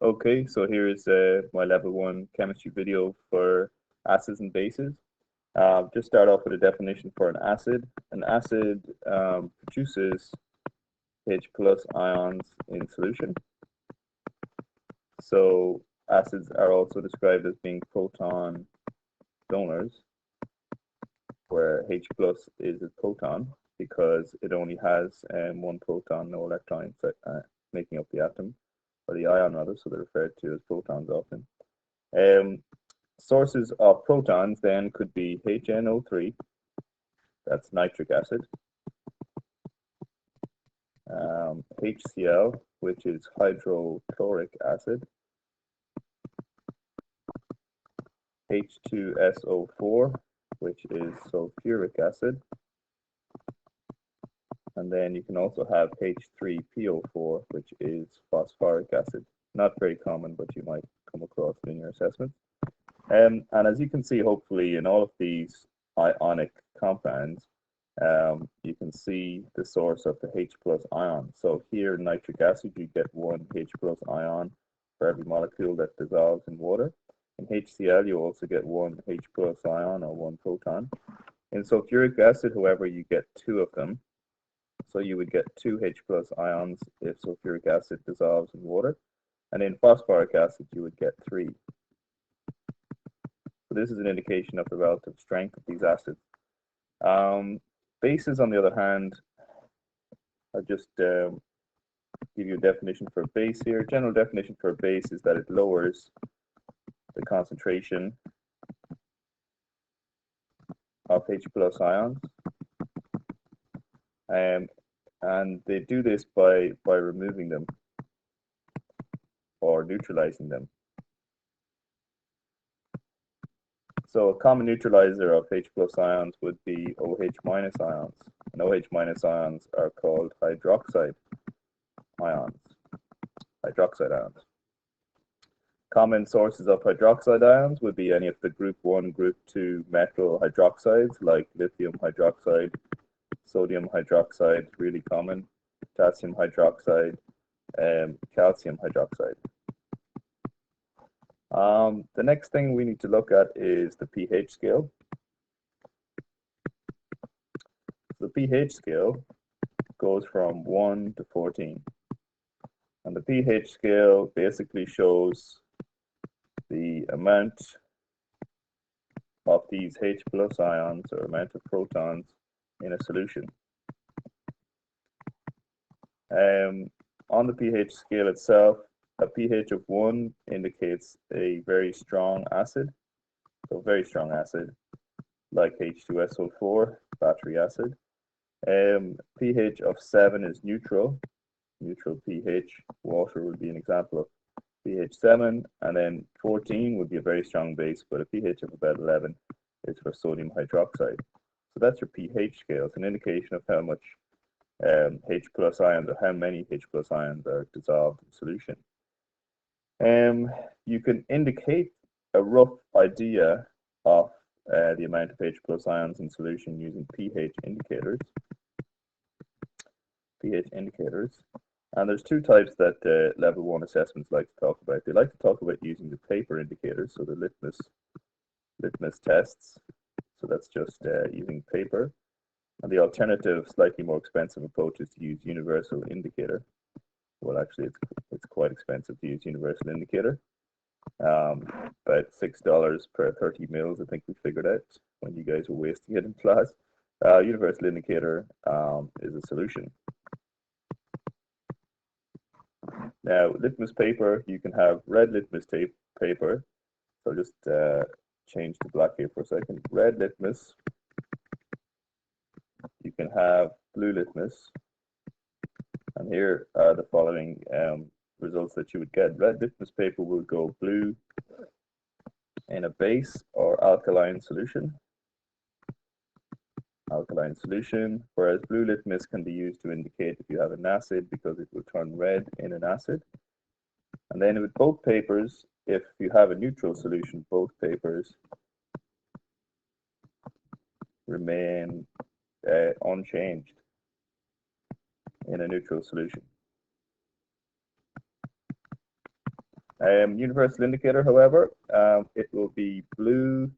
Okay, so here is my level 1 chemistry video for acids and bases. Just start off with a definition for an acid. An acid produces H plus ions in solution. So acids are also described as being proton donors, where H plus is a proton because it only has one proton, no electrons making up the atom, or the ion rather, so they're referred to as protons often. Sources of protons then could be HNO3, that's nitric acid, HCl, which is hydrochloric acid, H2SO4, which is sulfuric acid, and then you can also have H3PO4, which is phosphoric acid. Not very common, but you might come across it in your assessment. And as you can see, hopefully, in all of these ionic compounds, you can see the source of the H plus ion. So here, nitric acid, you get one H plus ion for every molecule that dissolves in water. In HCl, you also get one H plus ion or one proton. In sulfuric acid, however, you get two of them. So you would get two H plus ions if sulfuric acid dissolves in water. And in phosphoric acid, you would get three. So this is an indication of the relative strength of these acids. Bases, on the other hand, I'll just give you a definition for a base here. General definition for a base is that it lowers the concentration of H plus ions. And they do this by removing them or neutralizing them. So a common neutralizer of H plus ions would be OH minus ions. And OH minus ions are called hydroxide ions. Common sources of hydroxide ions would be any of the group 1, group 2 metal hydroxides like lithium hydroxide, sodium hydroxide, really common, potassium hydroxide, calcium hydroxide. The next thing we need to look at is the pH scale. The pH scale goes from 1 to 14. And the pH scale basically shows the amount of these H plus ions, or amount of protons, in a solution. On the pH scale itself, a pH of 1 indicates a very strong acid, so very strong acid, like H2SO4, battery acid. pH of 7 is neutral pH. Water would be an example of pH 7, and then 14 would be a very strong base, but a pH of about 11 is for sodium hydroxide. So that's your pH scale. It's an indication of how much H plus ions, or how many H plus ions are dissolved in solution. You can indicate a rough idea of the amount of H plus ions in solution using pH indicators. And there's two types that level 1 assessments like to talk about. They like to talk about using the paper indicators, so the litmus tests. So that's just using paper. And the alternative, slightly more expensive approach is to use universal indicator. Well, actually, it's quite expensive to use universal indicator. About $6 per 30 mils, I think we figured out when you guys were wasting it in class. Universal indicator is a solution. Now, litmus paper, you can have red litmus paper. So just change to black here for a second. Red litmus. You can have blue litmus. And here are the following results that you would get. Red litmus paper will go blue in a base or alkaline solution. Whereas blue litmus can be used to indicate if you have an acid, because it will turn red in an acid. And then with both papers, if you have a neutral solution, both papers remain unchanged in a neutral solution. Universal indicator, however, it will be blue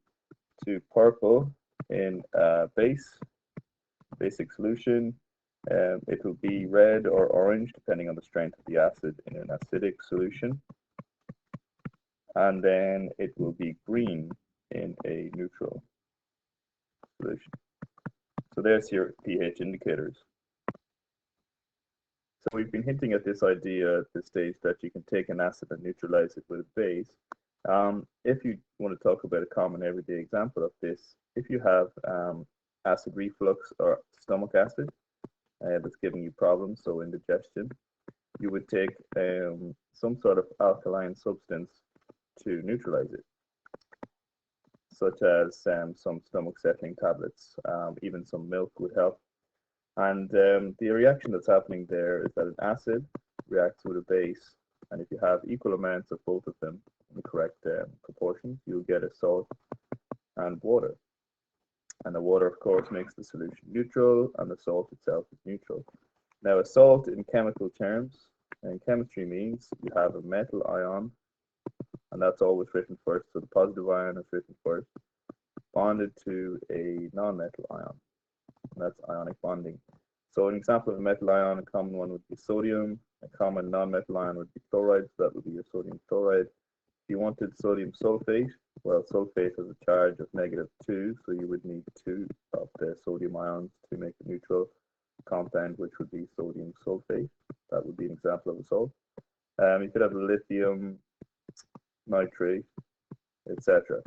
to purple in basic solution. It will be red or orange depending on the strength of the acid in an acidic solution. And then it will be green in a neutral solution. So there's your pH indicators. So we've been hinting at this idea at this stage that you can take an acid and neutralize it with a base. If you want to talk about a common everyday example of this, if you have acid reflux or stomach acid that's giving you problems, so indigestion, you would take some sort of alkaline substance to neutralize it, such as some stomach settling tablets. Even some milk would help. And the reaction that's happening there is that an acid reacts with a base, and if you have equal amounts of both of them in the correct proportions, you'll get a salt and water. And the water, of course, makes the solution neutral, and the salt itself is neutral. Now, a salt in chemical terms, in chemistry means you have a metal ion, and that's always written first, so the positive ion is written first, bonded to a non-metal ion. And that's ionic bonding. So an example of a metal ion, a common one would be sodium. A common non-metal ion would be chloride, so that would be your sodium chloride. If you wanted sodium sulfate, well, sulfate has a charge of -2, so you would need 2 of the sodium ions to make a neutral compound, which would be sodium sulfate. That would be an example of a salt. You could have lithium, nitrate, etc.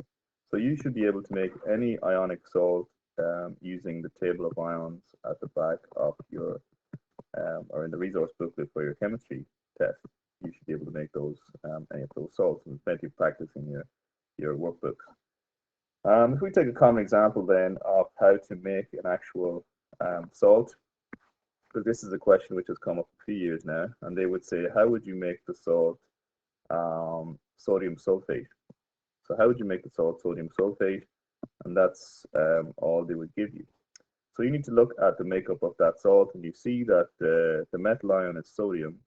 So you should be able to make any ionic salt using the table of ions at the back of your, or in the resource booklet for your chemistry test. You should be able to make those, any of those salts, and there's plenty of practice in your workbooks. If we take a common example then of how to make an actual salt, because this is a question which has come up a few years now, and they would say, how would you make the salt sodium sulfate? So how would you make the salt sodium sulfate? And that's all they would give you. So you need to look at the makeup of that salt, and you see that the metal ion is sodium.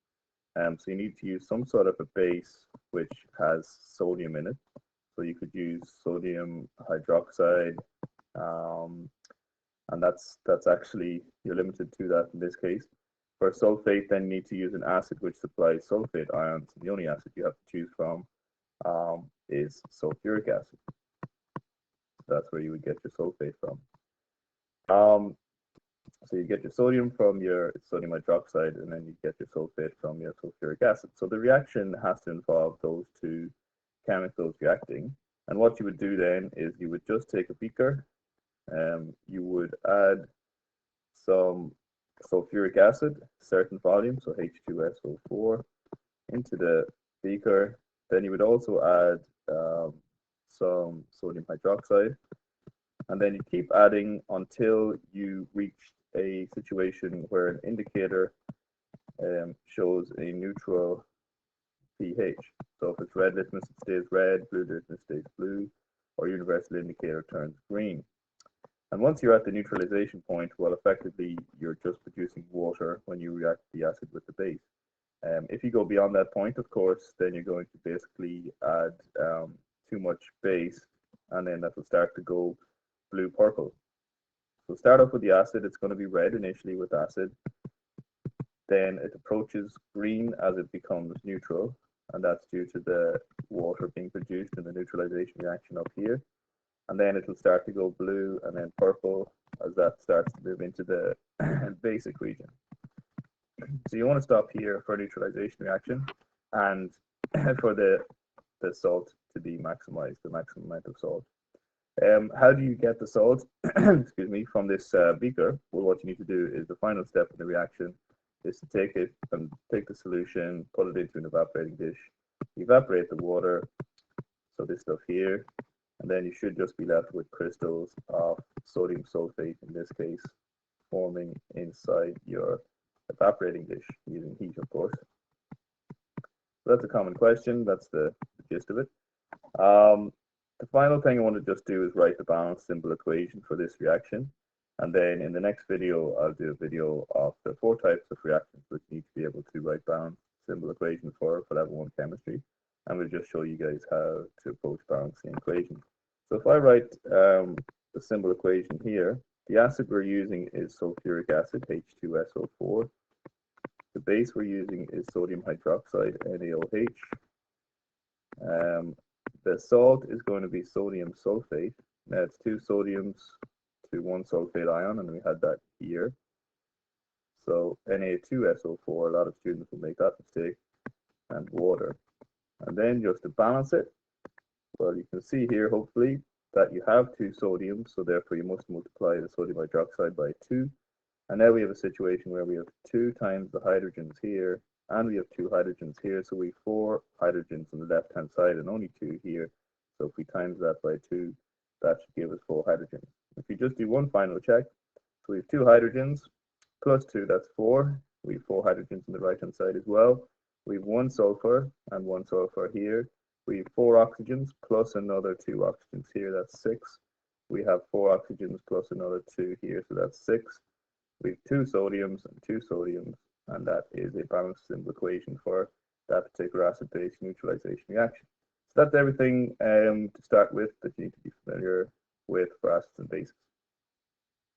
So you need to use some sort of a base which has sodium in it. So you could use sodium hydroxide, and that's actually, you're limited to that in this case. For sulfate, then you need to use an acid which supplies sulfate ions. The only acid you have to choose from is sulfuric acid. That's where you would get your sulfate from. So you get your sodium from your sodium hydroxide, and then you get your sulfate from your sulfuric acid. So the reaction has to involve those two chemicals reacting. And what you would do then is you would just take a beaker, you would add some sulfuric acid, certain volume, so H2SO4, into the beaker. Then you would also add some sodium hydroxide, and then you keep adding until you reach a situation where an indicator shows a neutral pH. So if it's red litmus, it stays red, blue litmus stays blue, or universal indicator turns green. And once you're at the neutralization point, well, effectively, you're just producing water when you react the acid with the base. If you go beyond that point, of course, then you're going to basically add too much base, and then that will start to go blue-purple. So start off with the acid, it's going to be red initially with acid. Then it approaches green as it becomes neutral, and that's due to the water being produced in the neutralization reaction up here. And then it'll start to go blue and then purple as that starts to move into the basic region. So you want to stop here for neutralization reaction and for the salt to be maximized, the maximum amount of salt. How do you get the salt, excuse me, from this beaker? Well, what you need to do is the final step in the reaction is to take it and take the solution, put it into an evaporating dish, evaporate the water, so this stuff here, and then you should just be left with crystals of sodium sulfate, in this case, forming inside your evaporating dish using heat, of course. So that's a common question. That's the gist of it. The final thing I want to just do is write the balance symbol equation for this reaction. And then in the next video, I'll do a video of the 4 types of reactions which you need to be able to write balance symbol equations for level 1 chemistry. and we'll just show you guys how to approach balancing the equation. So if I write the simple equation here, the acid we're using is sulfuric acid, H2SO4. The base we're using is sodium hydroxide, NaOH. The salt is going to be sodium sulfate. Now it's 2 sodiums to 1 sulfate ion, and we had that here. So Na2SO4, a lot of students will make that mistake, and water. And then just to balance it, well, you can see here, hopefully, that you have 2 sodiums, so therefore you must multiply the sodium hydroxide by 2. And now we have a situation where we have 2 times the hydrogens here, and we have 2 hydrogens here, so we have 4 hydrogens on the left-hand side and only 2 here. So if we times that by 2, that should give us 4 hydrogens. If you just do one final check, so we have 2 hydrogens, plus 2, that's 4. We have 4 hydrogens on the right-hand side as well. We have 1 sulfur and 1 sulfur here. We have 4 oxygens plus another 2 oxygens here, that's 6. We have 4 oxygens plus another 2 here, so that's 6. We have 2 sodiums and 2 sodiums, and that is a balanced simple equation for that particular acid-base neutralization reaction. So that's everything to start with that you need to be familiar with for acids and bases.